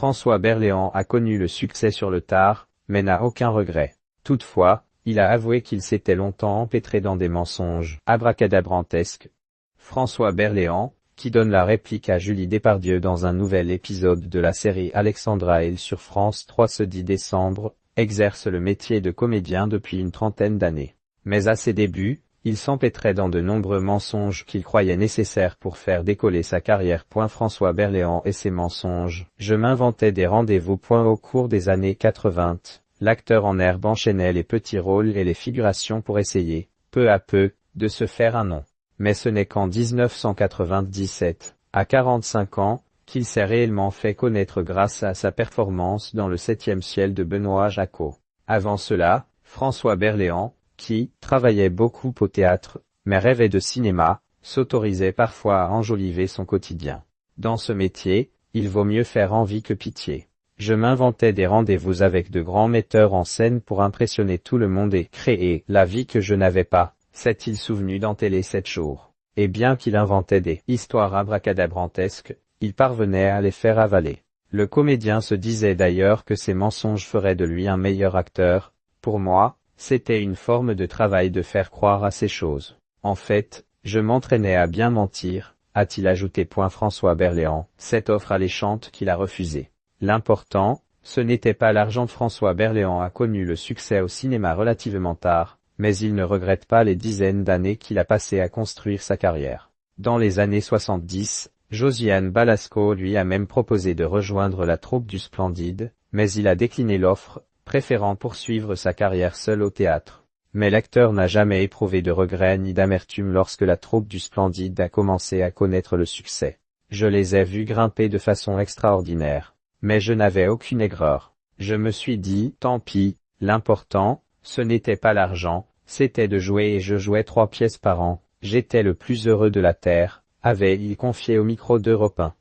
François Berléand a connu le succès sur le tard, mais n'a aucun regret. Toutefois, il a avoué qu'il s'était longtemps empêtré dans des mensonges abracadabrantesques. François Berléand, qui donne la réplique à Julie Depardieu dans un nouvel épisode de la série Alexandra Hill sur France 3 ce 10 décembre, exerce le métier de comédien depuis une trentaine d'années. Mais à ses débuts, il s'empêtrait dans de nombreux mensonges qu'il croyait nécessaires pour faire décoller sa carrière. François Berléand et ses mensonges. Je m'inventais des rendez-vous. Au cours des années 80, l'acteur en herbe enchaînait les petits rôles et les figurations pour essayer, peu à peu, de se faire un nom. Mais ce n'est qu'en 1997, à 45 ans, qu'il s'est réellement fait connaître grâce à sa performance dans Le 7e ciel de Benoît Jacquot. Avant cela, François Berléand, qui travaillait beaucoup au théâtre, mais rêvait de cinéma, s'autorisait parfois à enjoliver son quotidien. Dans ce métier, il vaut mieux faire envie que pitié. Je m'inventais des rendez-vous avec de grands metteurs en scène pour impressionner tout le monde et créer la vie que je n'avais pas, s'est-il souvenu dans Télé 7 jours. Et bien qu'il inventait des histoires abracadabrantesques, il parvenait à les faire avaler. Le comédien se disait d'ailleurs que ses mensonges feraient de lui un meilleur acteur. Pour moi, c'était une forme de travail de faire croire à ces choses. En fait, je m'entraînais à bien mentir, a-t-il ajouté. François Berléand, cette offre alléchante qu'il a refusée. L'important, ce n'était pas l'argent. François Berléand a connu le succès au cinéma relativement tard, mais il ne regrette pas les dizaines d'années qu'il a passées à construire sa carrière. Dans les années 70, Josiane Balasco lui a même proposé de rejoindre la troupe du Splendide, mais il a décliné l'offre, préférant poursuivre sa carrière seul au théâtre. Mais l'acteur n'a jamais éprouvé de regret ni d'amertume lorsque la troupe du Splendide a commencé à connaître le succès. Je les ai vus grimper de façon extraordinaire. Mais je n'avais aucune aigreur. Je me suis dit, tant pis, l'important, ce n'était pas l'argent, c'était de jouer et je jouais 3 pièces par an. J'étais le plus heureux de la terre, avait-il confié au micro d'Europe 1.